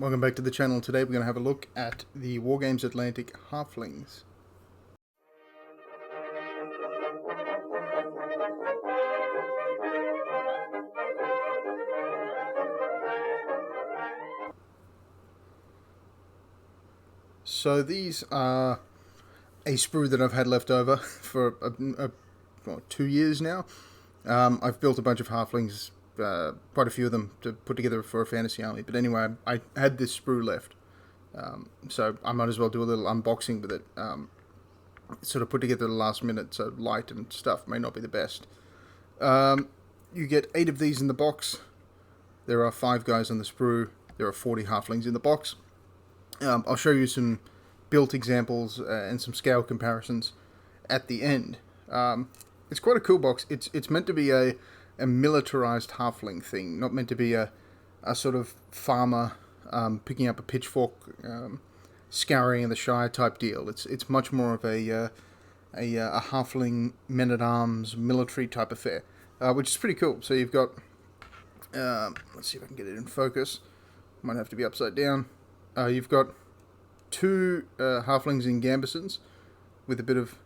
Welcome back to the channel. Today we're going to have a look at the Wargames Atlantic Halflings. So these are a sprue that I've had left over for 2 years now. I've built a bunch of halflings, quite a few of them, to put together for a fantasy army. But anyway, I had this sprue left, so I might as well do a little unboxing with it. Sort of put together the last minute, so light and stuff may not be the best. You get 8 of these in the box. There are 5 guys on the sprue. There are 40 halflings in the box. I'll show you some built examples and some scale comparisons at the end. It's quite a cool box. It's meant to be a militarized halfling thing, not meant to be a sort of farmer picking up a pitchfork, scouring in the Shire type deal. It's much more of a halfling men-at-arms military type affair, which is pretty cool. So you've got, let's see if I can get it in focus. Might have to be upside down. You've got 2 halflings in gambesons with a bit of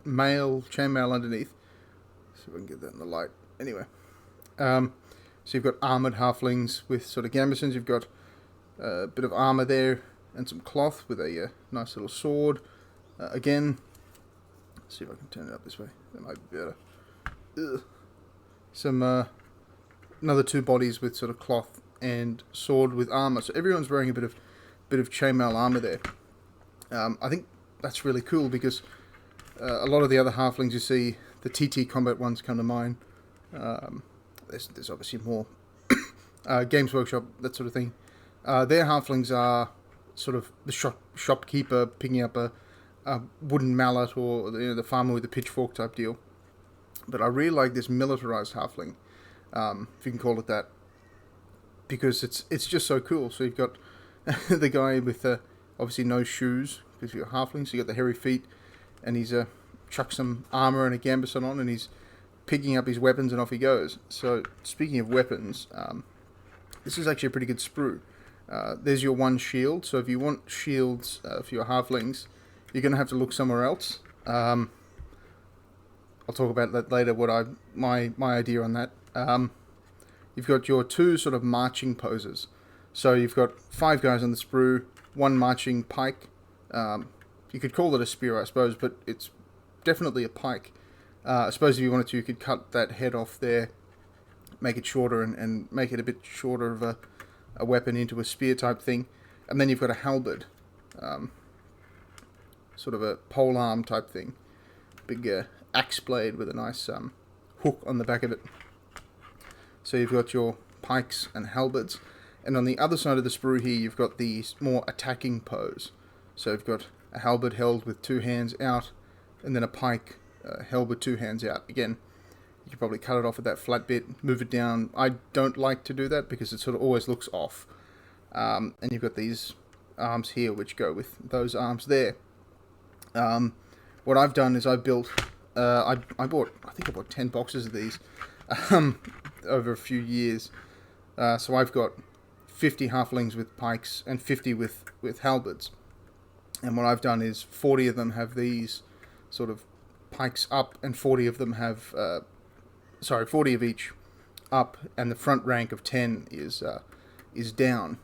chainmail underneath. See if I can get that in the light. Anyway, so you've got armoured halflings with sort of gambesons. You've got a bit of armour there and some cloth with a nice little sword. Again, let's see if I can turn it up this way. That might be better. Some another 2 bodies with sort of cloth and sword with armor. So everyone's wearing a bit of chainmail armor there. I think that's really cool because a lot of the other halflings you see, the TT combat ones come to mind. There's obviously more. Games Workshop, that sort of thing. Their halflings are sort of the shopkeeper picking up a wooden mallet, or the farmer with the pitchfork type deal. But I really like this militarized halfling, if you can call it that, because it's just so cool. So you've got the guy with obviously no shoes, because you're halflings, so you got the hairy feet, and he's chucked some armor and a gambeson on, and he's picking up his weapons, and off he goes. So speaking of weapons, this is actually a pretty good sprue. There's your 1 shield. So if you want shields for your halflings, you're going to have to look somewhere else. I'll talk about that later. My idea on that. You've got your 2 sort of marching poses. So you've got 5 guys on the sprue, 1 marching pike. You could call it a spear, I suppose, but it's definitely a pike. I suppose if you wanted to, you could cut that head off there, make it shorter, and make it a bit shorter of a weapon into a spear type thing. And then you've got a halberd, sort of a pole arm type thing. Big axe blade with a nice hook on the back of it. So you've got your pikes and halberds. And on the other side of the sprue here, you've got the more attacking pose. So you've got a halberd held with 2 hands out, and then a pike held with 2 hands out. Again, you could probably cut it off at that flat bit, move it down. I don't like to do that because it sort of always looks off. And you've got these arms here which go with those arms there. What I've done is I think I bought 10 boxes of these over a few years. So I've got 50 halflings with pikes and 50 with halberds. And what I've done is 40 of them have these sort of pikes up, and 40 of them have 40 of each up, and the front rank of 10 is down.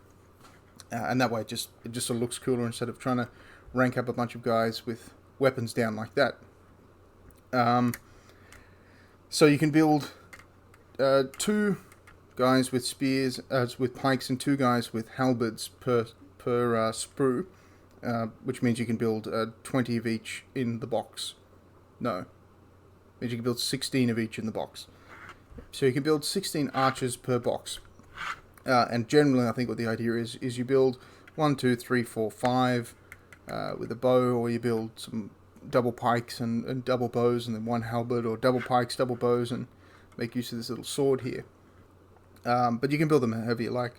And that way it just sort of looks cooler instead of trying to rank up a bunch of guys with weapons down like that. So you can build 2 guys with spears, with pikes, and 2 guys with halberds per sprue, which means you can build 20 of each in the box. No, it means you can build 16 of each in the box. So you can build 16 archers per box. And generally, I think what the idea is you build 1, 2, 3, 4, 5 with a bow, or you build some double pikes and double bows, and then 1 halberd, or double pikes, double bows, and make use of this little sword here. But you can build them however you like.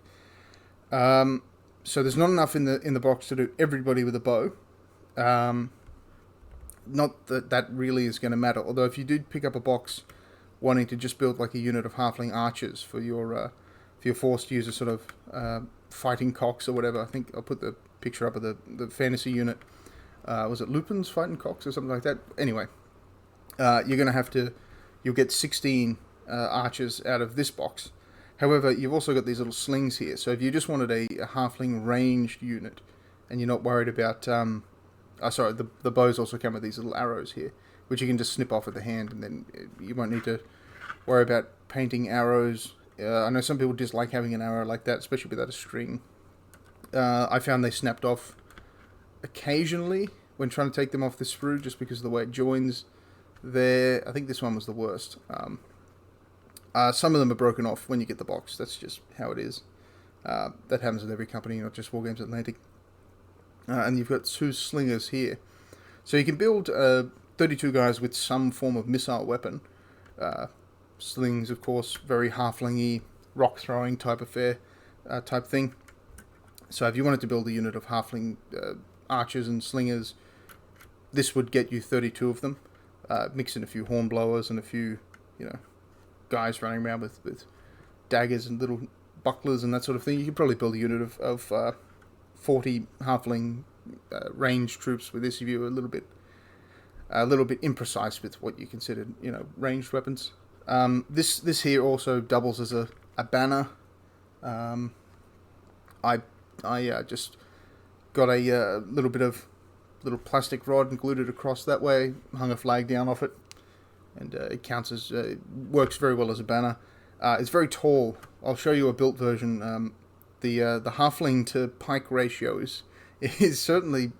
So there's not enough in the box to do everybody with a bow. Not that really is going to matter. Although if you do pick up a box wanting to just build like a unit of halfling archers for your you're forced to use a sort of fighting cocks or whatever. I think I'll put the picture up of the fantasy unit. Was it Lupin's fighting cocks or something like that? Anyway, you're going to have to... You'll get 16 archers out of this box. However, you've also got these little slings here. So if you just wanted a halfling ranged unit, and you're not worried about... sorry, the bows also come with these little arrows here, which you can just snip off with the hand, and then you won't need to worry about painting arrows. I know some people dislike having an arrow like that, especially without a string. I found they snapped off occasionally when trying to take them off the sprue, just because of the way it joins there. I think this one was the worst. Some of them are broken off when you get the box. That's just how it is. That happens with every company, not just Wargames Atlantic. And you've got 2 slingers here. So you can build 32 guys with some form of missile weapon. Slings, of course, very halfling-y, rock-throwing type affair, type thing. So if you wanted to build a unit of halfling archers and slingers, this would get you 32 of them. Mix in a few hornblowers and a few, guys running around with daggers and little bucklers and that sort of thing. You could probably build a unit of 40 halfling range troops with this if you were a little bit imprecise with what you considered, ranged weapons. This here also doubles as a banner. I just got a little plastic rod and glued it across that way, hung a flag down off it, and it counts as works very well as a banner. It's very tall. I'll show you a built version. The halfling to pike ratio is certainly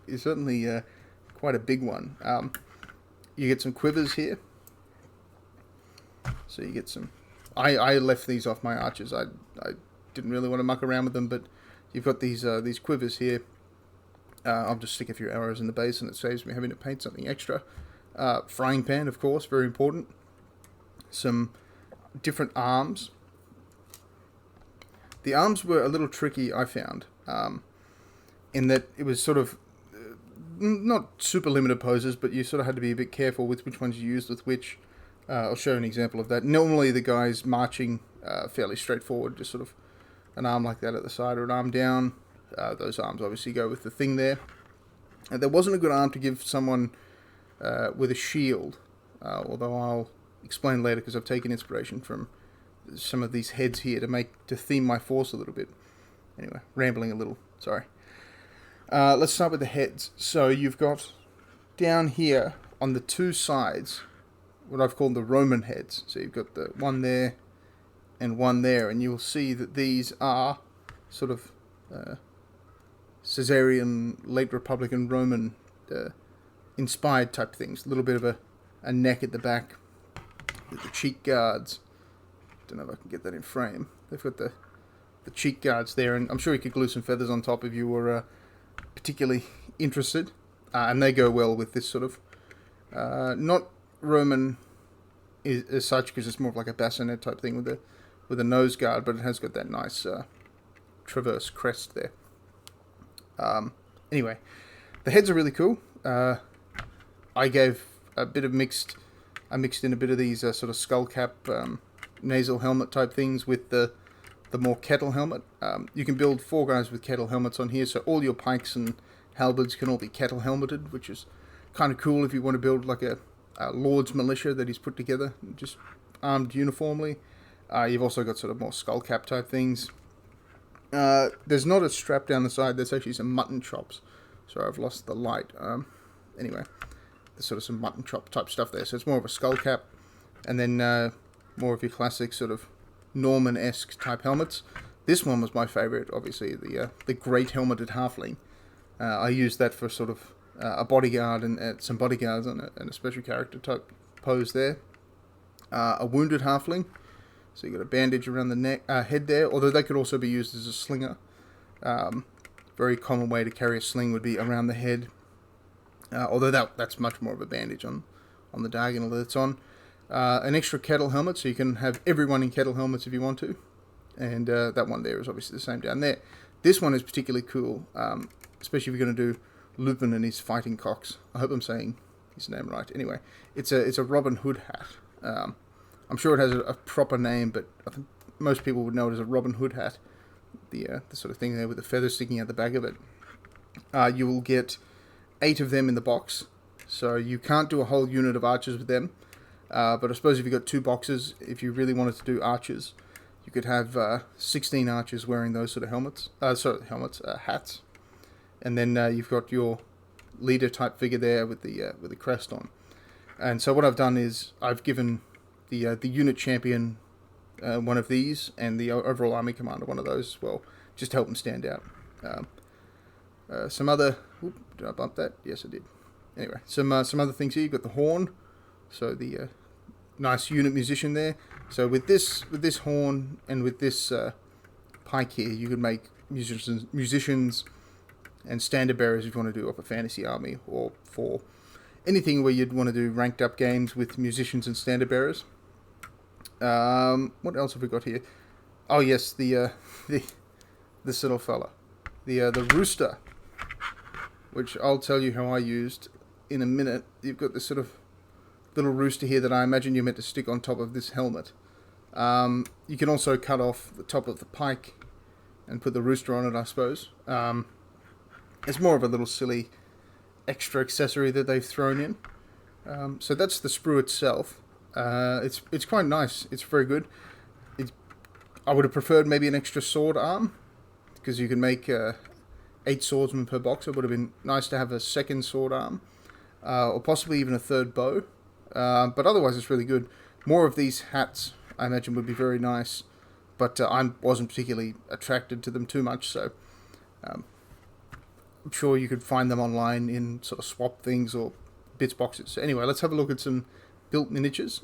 quite a big one. You get some quivers here, so you get some. I left these off my archers. I didn't really want to muck around with them, but you've got these quivers here. I'll just stick a few arrows in the base, and it saves me having to paint something extra. Frying pan, of course, very important. Some different arms. The arms were a little tricky, I found, in that it was sort of not super limited poses, but you sort of had to be a bit careful with which ones you used with which. I'll show an example of that. Normally the guy's marching fairly straightforward, just sort of an arm like that at the side or an arm down. Those arms obviously go with the thing there. There wasn't a good arm to give someone with a shield, although I'll explain later because I've taken inspiration from some of these heads here to theme my force a little bit. Anyway, rambling a little, sorry. Let's start with the heads. So you've got down here on the 2 sides what I've called the Roman heads. So you've got the one there and one there, and you'll see that these are sort of Caesarian, late Republican Roman inspired type things. A little bit of a neck at the back, with the cheek guards. Don't know if I can get that in frame. They've got the cheek guards there, and I'm sure you could glue some feathers on top if you were particularly interested. And they go well with this sort of not Roman as such, because it's more of like a bassinet type thing with a nose guard, but it has got that nice traverse crest there. Anyway, the heads are really cool. I gave a bit of I mixed in a bit of these sort of skull cap, nasal helmet type things with the more kettle helmet. You can build 4 guys with kettle helmets on here, so all your pikes and halberds can all be kettle helmeted, which is kind of cool if you want to build like a lord's militia that he's put together, just armed uniformly. You've also got sort of more skull cap type things. There's not a strap down the side. There's actually some mutton chops. Sorry, I've lost the light. Anyway, there's sort of some mutton chop type stuff there. So it's more of a skull cap, and then more of your classic sort of Norman-esque type helmets. This one was my favourite, obviously, the great helmeted halfling. I used that for sort of a bodyguard and some bodyguards and a special character type pose there. A wounded halfling. So you got a bandage around the neck, head there, although they could also be used as a slinger. Very common way to carry a sling would be around the head. Although that's much more of a bandage on the diagonal that it's on. An extra kettle helmet, so you can have everyone in kettle helmets if you want to. And that one there is obviously the same down there. This one is particularly cool, especially if you're going to do Lupin and his fighting cocks. I hope I'm saying his name right. Anyway, it's a Robin Hood hat. I'm sure it has a proper name, but most people would know it as a Robin Hood hat, the sort of thing there with the feathers sticking out the back of it. You will get 8 of them in the box, so you can't do a whole unit of archers with them. But I suppose if you've got 2 boxes, if you really wanted to do archers, you could have 16 archers wearing those sort of hats. And then you've got your leader type figure there with the crest on. And so what I've done is I've given the unit champion one of these, and the overall army commander one of those as well, just to help them stand out. Some other... did I bump that? Yes, I did. Anyway, some other things here. You've got the horn, so the nice unit musician there. So with this horn and with this pike here, you could make musicians and standard bearers if you want to do up a fantasy army, or for anything where you'd want to do ranked up games with musicians and standard bearers. What else have we got here? Oh yes, this little fella, the rooster, which I'll tell you how I used in a minute. You've got this sort of little rooster here that I imagine you're meant to stick on top of this helmet. You can also cut off the top of the pike and put the rooster on it, I suppose. It's more of a little silly extra accessory that they've thrown in. So that's the sprue itself. It's quite nice. It's very good. I would have preferred maybe an extra sword arm, because you can make 8 swordsmen per box. It would have been nice to have a second sword arm, or possibly even a third bow. But otherwise, it's really good. More of these hats, I imagine, would be very nice, but I wasn't particularly attracted to them too much, so I'm sure you could find them online in sort of swap things or bits boxes. So anyway, let's have a look at some built miniatures.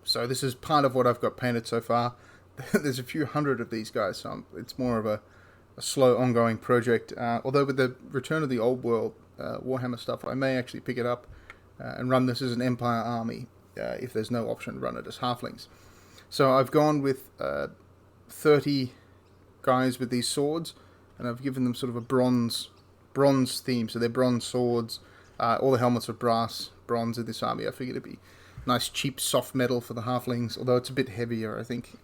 So this is part of what I've got painted so far. There's a few hundred of these guys, so it's more of a slow ongoing project. Although with the return of the old world Warhammer stuff, I may actually pick it up and run this as an Empire army if there's no option to run it as halflings. So I've gone with 30 guys with these swords, and I've given them sort of a bronze theme. So they're bronze swords. All the helmets are bronze in this army. I figured it'd be nice, cheap, soft metal for the halflings, although it's a bit heavier, I think.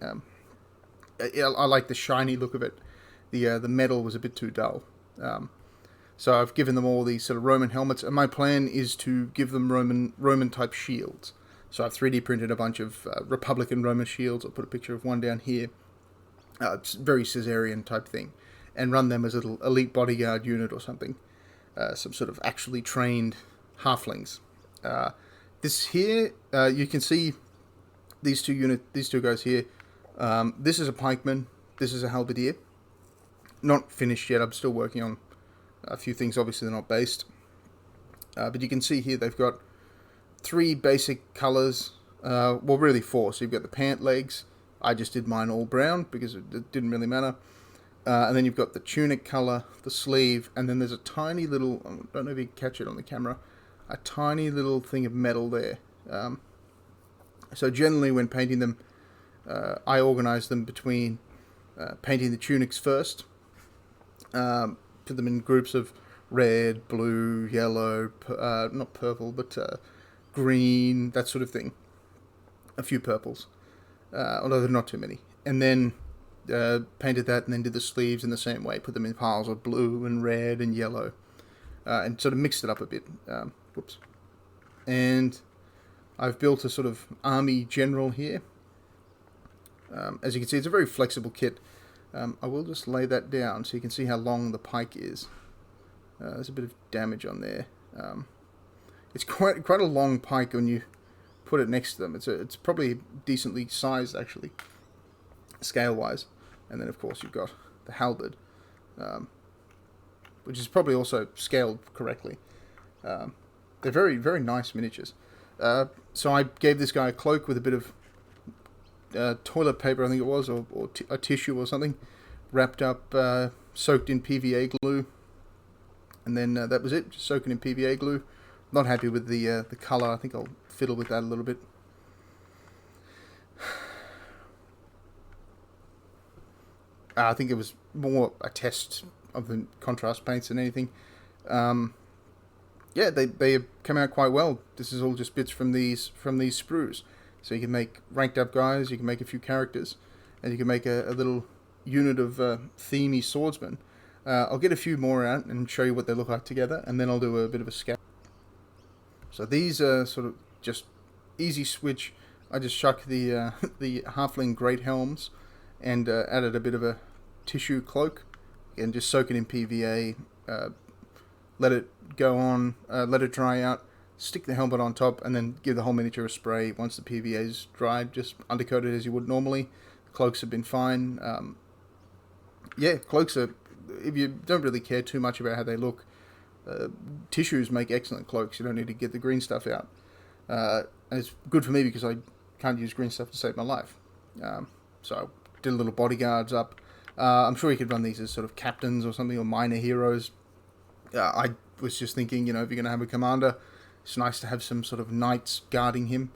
I like the shiny look of it. The metal was a bit too dull. So I've given them all these sort of Roman helmets, and my plan is to give them Roman type shields. So I've 3D printed a bunch of Republican Roman shields. I'll put a picture of one down here. It's very Caesarian type thing, and run them as a little elite bodyguard unit or something. Some sort of actually trained halflings. This here, you can see these two guys here. This is a pikeman. This is a halberdier. Not finished yet. I'm still working on a few things. Obviously, they're not based. But you can see here they've got 3 basic colours. Well, really 4. So you've got the pant legs. I just did mine all brown because it didn't really matter. And then you've got the tunic colour, the sleeve, and then there's a tiny little, I don't know if you can catch it on the camera, a tiny little thing of metal there. So generally when painting them, I organise them between painting the tunics first, put them in groups of red, blue, yellow, not purple, but green, that sort of thing. A few purples, although they're not too many. And then painted that, and then did the sleeves in the same way, put them in piles of blue and red and yellow, and sort of mixed it up a bit. Whoops. And I've built a sort of army general here. As you can see, it's a very flexible kit. I will just lay that down so you can see how long the pike is. There's a bit of damage on there. It's quite a long pike when you put it next to them. It's probably decently sized, actually, scale-wise. And then, of course, you've got the halberd, which is probably also scaled correctly. They're very, very nice miniatures. So I gave this guy a cloak with a bit of toilet paper, I think it was, or a tissue or something, wrapped up, soaked in PVA glue, and then that was it, just soaking in PVA glue. Not happy with the colour. I think I'll fiddle with that a little bit. I think it was more a test of the contrast paints than anything. Yeah, they come out quite well. This is all just bits from these sprues. So you can make ranked up guys, you can make a few characters, and you can make a little unit of themey swordsmen. I'll get a few more out and show you what they look like together, and then I'll do a bit of a scout. So these are sort of just easy switch. I just chuck the the halfling great helms and added a bit of a tissue cloak and just soak it in PVA. Let it go on, let it dry out. Stick the helmet on top, and then give the whole miniature a spray. Once the PVA is dried, just undercoat it as you would normally. Cloaks have been fine. Yeah, cloaks are, if you don't really care too much about how they look, tissues make excellent cloaks. You don't need to get the green stuff out. And it's good for me because I can't use green stuff to save my life. So I did a little bodyguards up. I'm sure you could run these as sort of captains or something, or minor heroes. I was just thinking, if you're going to have a commander, it's nice to have some sort of knights guarding him.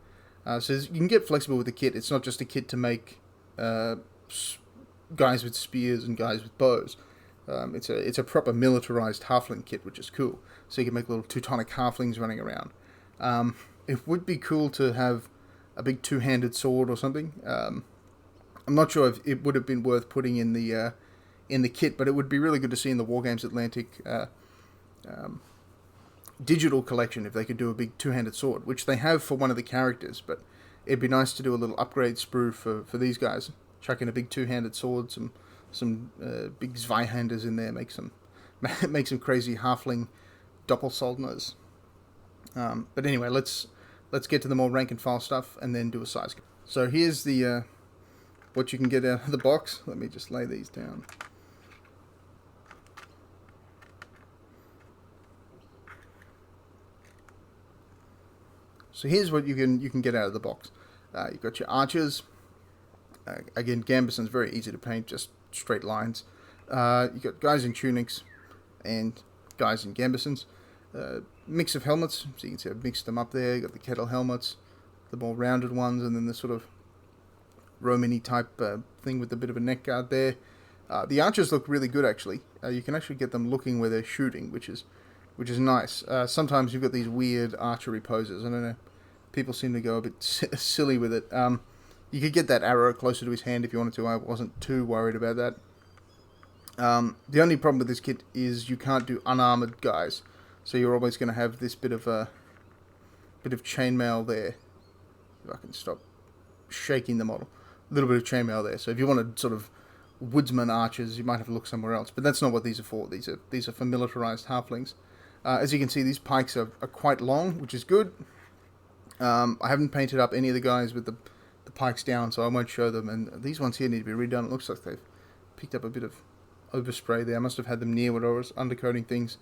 So you can get flexible with the kit. It's not just a kit to make guys with spears and guys with bows. It's a proper militarized halfling kit, which is cool. So you can make little Teutonic halflings running around. It would be cool to have a big two-handed sword or something. I'm not sure if it would have been worth putting in the kit, but it would be really good to see in the Wargames Atlantic digital collection if they could do a big two-handed sword, which they have for one of the characters, but it'd be nice to do a little upgrade sprue for these guys. Chuck in a big two-handed sword, some big Zweihanders in there, make some crazy halfling doppelsoldners. But anyway, let's get to the more rank and file stuff and then do a size. So here's the what you can get out of the box. Let me just lay these down. So here's what you can get out of the box. You've got your archers. Again, Gambeson's very easy to paint, just straight lines. You've got guys in tunics and guys in Gambesons. Mix of helmets, so you can see I've mixed them up there. You've got the kettle helmets, the more rounded ones, and then the sort of Romany type thing with a bit of a neck guard there. The archers look really good, actually. You can actually get them looking where they're shooting, which is nice. Sometimes you've got these weird archery poses. I don't know. People seem to go a bit silly with it. You could get that arrow closer to his hand if you wanted to. I wasn't too worried about that. The only problem with this kit is you can't do unarmored guys. So you're always going to have this bit of chainmail there. If I can stop shaking the model. A little bit of chainmail there. So if you wanted sort of woodsman archers, you might have to look somewhere else. But that's not what these are for. These are for militarized halflings. As you can see, these pikes are quite long, which is good. I haven't painted up any of the guys with the pikes down, so I won't show them. And these ones here need to be redone. It looks like they've picked up a bit of overspray there. I must have had them near when I was undercoating things.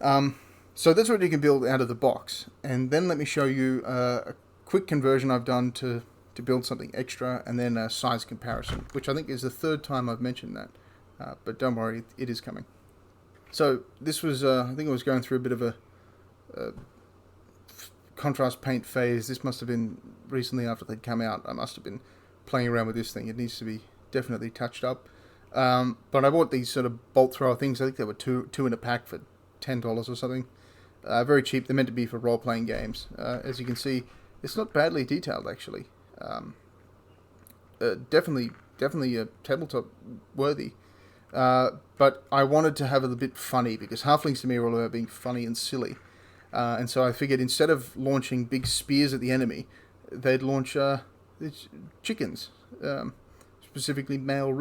So that's what you can build out of the box. And then let me show you a quick conversion I've done to build something extra, and then a size comparison, which I think is the third time I've mentioned that. But don't worry, it is coming. So this was, I think I was going through a bit of a contrast paint phase. This must have been recently after they'd come out. I must have been playing around with this thing. It needs to be definitely touched up. But I bought these sort of bolt thrower things. I think they were two in a pack for $10 or something. Very cheap. They're meant to be for role-playing games. As you can see, it's not badly detailed, actually. Definitely tabletop worthy. But I wanted to have it a bit funny, because halflings to me are all about being funny and silly. And so I figured instead of launching big spears at the enemy, they'd launch chickens, specifically male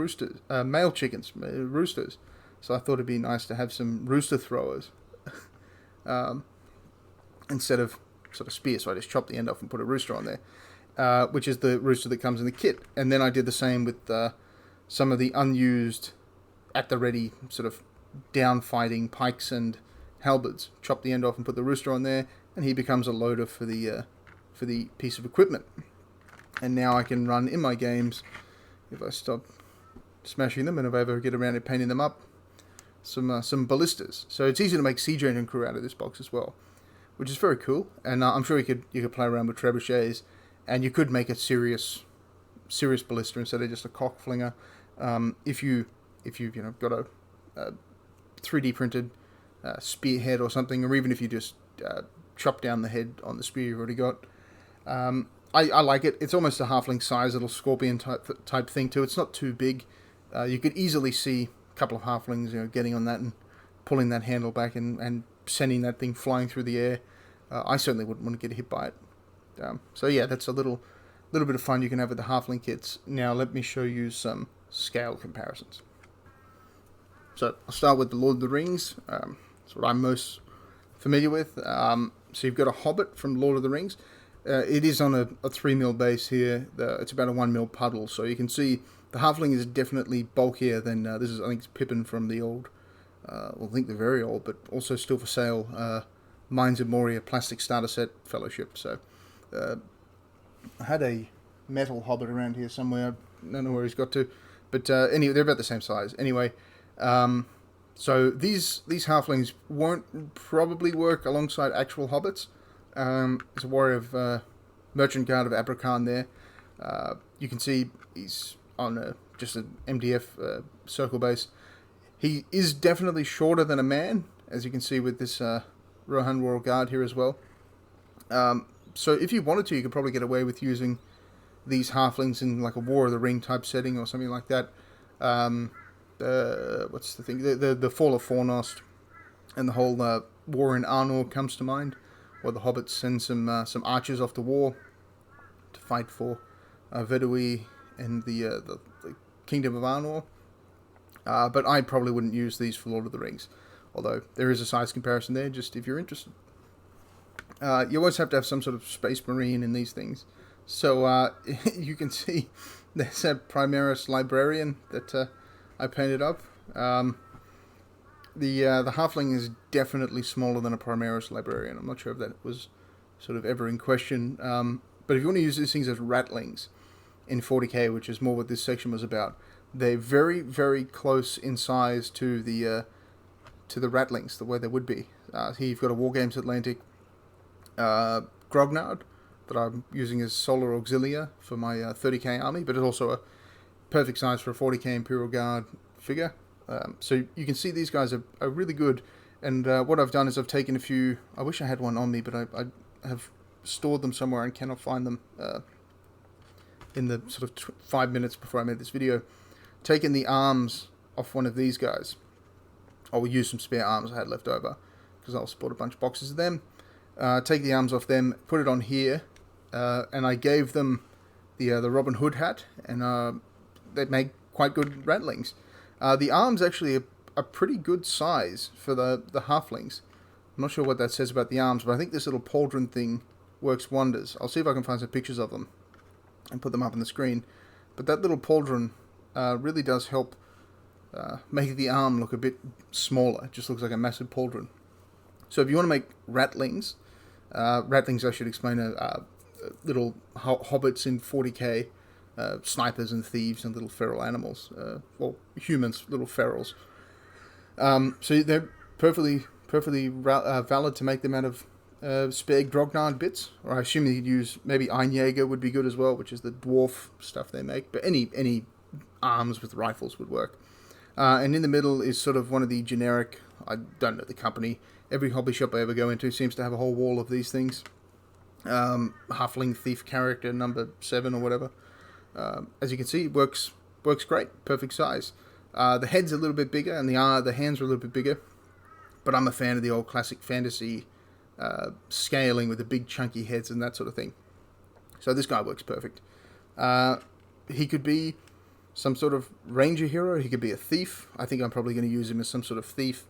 chickens, roosters. So I thought it'd be nice to have some rooster throwers instead of sort of spears. So I just chopped the end off and put a rooster on there, which is the rooster that comes in the kit. And then I did the same with some of the unused, at the ready sort of down fighting pikes and halberds. Chop the end off and put the rooster on there, and he becomes a loader for the piece of equipment. And now I can run in my games, if I stop smashing them and if I ever get around to painting them up, some ballistas. So it's easy to make siege engine crew out of this box as well, which is very cool. And I'm sure you could play around with trebuchets, and you could make a serious ballista instead of just a cock flinger. If you've got a 3D printed spearhead or something, or even if you just chop down the head on the spear you've already got. I like it. It's almost a halfling size little scorpion type thing too. It's not too big. You could easily see a couple of halflings, getting on that and pulling that handle back and sending that thing flying through the air. I certainly wouldn't want to get hit by it. So yeah, that's a little bit of fun you can have with the halfling kits. Now let me show you some scale comparisons. So I'll start with the Lord of the Rings. That's what I'm most familiar with. So you've got a Hobbit from Lord of the Rings. It is on a 3mm base here. It's about a 1mm puddle, so you can see the halfling is definitely bulkier than this is. I think it's Pippin from the old, well, I think they're very old, but also still for sale. Mines of Moria plastic starter set fellowship. So I had a metal Hobbit around here somewhere. I don't know where he's got to, but anyway, they're about the same size. Anyway, so these halflings won't probably work alongside actual hobbits. There's a warrior of Merchant Guard of Abrakan there. You can see he's on just an MDF circle base. He is definitely shorter than a man, as you can see with this Rohan Royal Guard here as well. So if you wanted to, you could probably get away with using these halflings in like a War of the Ring type setting or something like that. What's the thing? The Fall of Fornost and the whole war in Arnor comes to mind, where the hobbits send some archers off to war to fight for Vedui and the Kingdom of Arnor. But I probably wouldn't use these for Lord of the Rings, although there is a size comparison there, just if you're interested. You always have to have some sort of space marine in these things. So you can see there's a Primaris Librarian that I painted up. The halfling is definitely smaller than a Primaris Librarian. I'm not sure if that was sort of ever in question. But if you want to use these things as ratlings in 40k, which is more what this section was about, they're very, very close in size to the ratlings, the way they would be. Here you've got a Wargames Atlantic Grognard that I'm using as Solar Auxilia for my 30k army, but it's also a perfect size for a 40k Imperial Guard figure. So you can see these guys are really good. And what I've done is I've taken a few. I wish I had one on me, but I have stored them somewhere and cannot find them in the sort of 5 minutes before I made this video. Taken the arms off one of these guys. I will use some spare arms I had left over because I'll sport a bunch of boxes of them. Take the arms off them, put it on here, and I gave them the Robin Hood hat, and they make quite good ratlings. The arms actually are pretty good size for the halflings. I'm not sure what that says about the arms, but I think this little pauldron thing works wonders. I'll see if I can find some pictures of them and put them up on the screen. But that little pauldron really does help make the arm look a bit smaller. It just looks like a massive pauldron. So if you want to make ratlings, I should explain, little hobbits in 40k, snipers and thieves and little feral animals, well, humans, little ferals. So they're perfectly valid to make them out of spare grognard bits, or I assume you'd use maybe Einjäger would be good as well, which is the dwarf stuff they make. But any arms with rifles would work. And in the middle is sort of one of the generic. I don't know the company. Every hobby shop I ever go into seems to have a whole wall of these things. Halfling thief character number 7 or whatever. As you can see, it works great, perfect size. The head's a little bit bigger, and the hands are a little bit bigger. But I'm a fan of the old classic fantasy scaling with the big chunky heads and that sort of thing. So this guy works perfect. He could be some sort of ranger hero. He could be a thief. I think I'm probably going to use him as some sort of thief.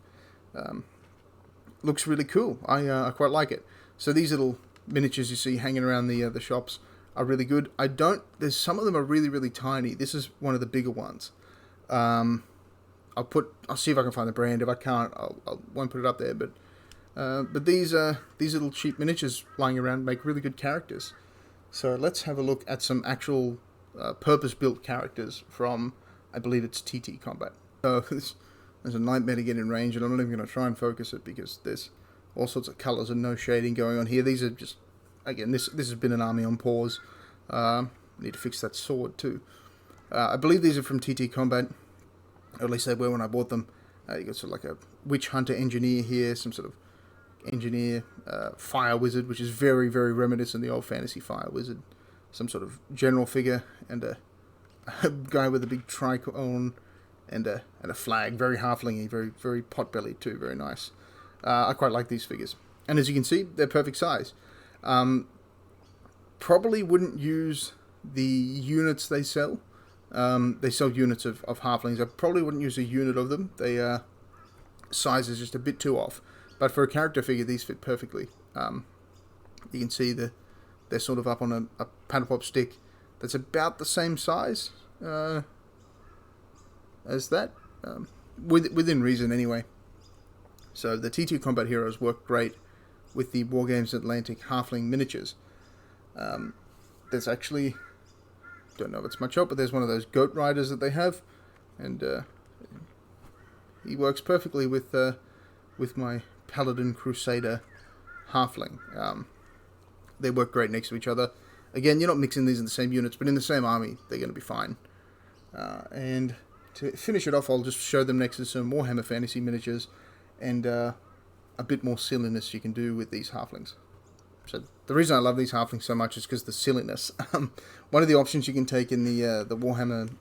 Looks really cool. I quite like it. So these little miniatures you see hanging around the shops are really good. There's some of them are really, really tiny. This is one of the bigger ones. I'll see if I can find the brand. If I can't, I won't put it up there. But these little cheap miniatures lying around make really good characters. So let's have a look at some actual purpose-built characters from, I believe it's TT Combat. So there's a nightmare to get in range, and I'm not even going to try and focus it because there's all sorts of colours and no shading going on here. These are just, again, this has been an army on pause. Need to fix that sword too. I believe these are from TT Combat, or at least they were when I bought them. You got sort of like a witch hunter engineer here, some sort of engineer fire wizard, which is very, very reminiscent of the old fantasy fire wizard. some sort of general figure, and a guy with a big tricorn and a flag, very halflingy, very very pot-bellied too, very nice. I quite like these figures, and as you can see, they're perfect size. Probably wouldn't use the units they sell. They sell units of halflings. I probably wouldn't use a unit of them. They size is just a bit too off. But for a character figure, these fit perfectly. You can see they're sort of up on a paddle pop stick that's about the same size as that, within reason anyway. So the T2 Combat Heroes work great with the Wargames Atlantic Halfling miniatures. There's actually, don't know if it's much help, but there's one of those goat riders that they have, and he works perfectly with my Paladin Crusader Halfling. They work great next to each other. Again, you're not mixing these in the same units, but in the same army, they're going to be fine. And to finish it off, I'll just show them next to some Warhammer Fantasy miniatures, and a bit more silliness you can do with these halflings. So the reason I love these halflings so much is because the silliness. One of the options you can take in the Warhammer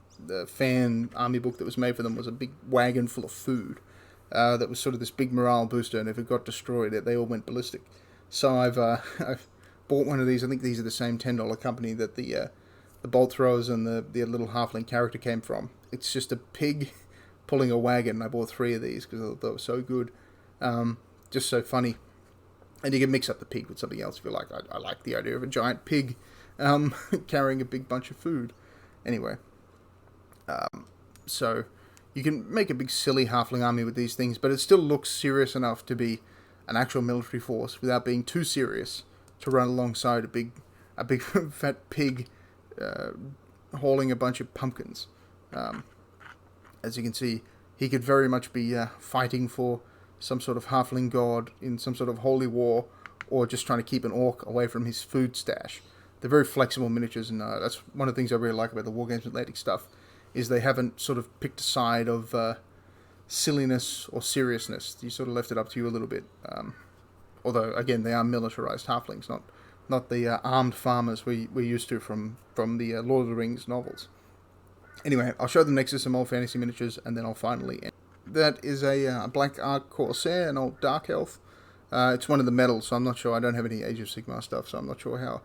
fan army book that was made for them was a big wagon full of food. That was sort of this big morale booster, and if it got destroyed, they all went ballistic. So I've bought one of these. I think these are the same $10 company that the bolt throwers and the little halfling character came from. It's just a pig pulling a wagon. I bought 3 of these because I thought they were so good. Just so funny. And you can mix up the pig with something else if you like. I like the idea of a giant pig carrying a big bunch of food. Anyway, so you can make a big silly halfling army with these things, but it still looks serious enough to be an actual military force without being too serious to run alongside a big fat pig hauling a bunch of pumpkins. As you can see, he could very much be fighting for some sort of halfling god in some sort of holy war, or just trying to keep an orc away from his food stash. They're very flexible miniatures, and that's one of the things I really like about the Wargames Atlantic stuff, is they haven't sort of picked a side of silliness or seriousness. You sort of left it up to you a little bit. Although, again, they are militarized halflings, not the armed farmers we're used to from the Lord of the Rings novels. Anyway, I'll show them next to some old fantasy miniatures, and then I'll finally end. That is a Black Ark Corsair, an old Dark Elf. It's one of the medals, so I'm not sure. I don't have any Age of Sigmar stuff, so I'm not sure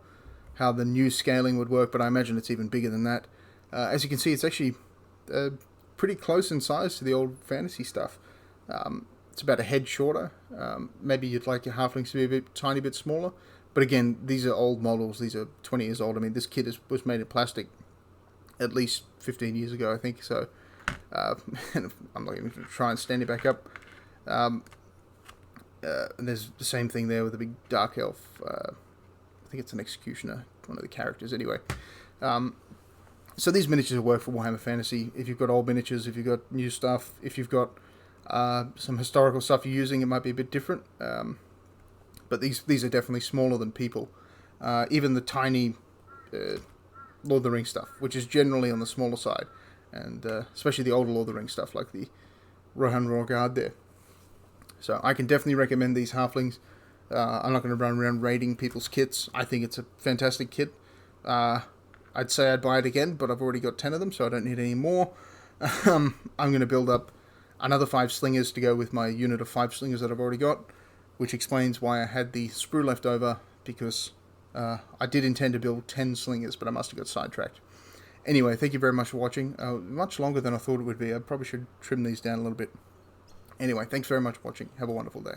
how the new scaling would work, but I imagine it's even bigger than that. As you can see, it's actually pretty close in size to the old fantasy stuff. It's about a head shorter. Maybe you'd like your halflings to be a tiny bit smaller. But again, these are old models. These are 20 years old. I mean, this kit was made of plastic at least 15 years ago, I think. So I'm not even going to try and stand it back up. And there's the same thing there with the big dark elf. I think it's an executioner, one of the characters anyway. So these miniatures work for Warhammer Fantasy. If you've got old miniatures, if you've got new stuff, if you've got some historical stuff you're using, it might be a bit different. But these are definitely smaller than people. Even the tiny Lord of the Rings stuff, which is generally on the smaller side, and especially the older Lord of the Rings stuff, like the Rohan Rorgard there. So I can definitely recommend these halflings. I'm not going to run around raiding people's kits. I think it's a fantastic kit. I'd say I'd buy it again, but I've already got 10 of them, so I don't need any more. I'm going to build up another 5 slingers to go with my unit of 5 slingers that I've already got, which explains why I had the sprue left over, because I did intend to build 10 slingers, but I must have got sidetracked. Anyway, thank you very much for watching. Much longer than I thought it would be. I probably should trim these down a little bit. Anyway, thanks very much for watching. Have a wonderful day.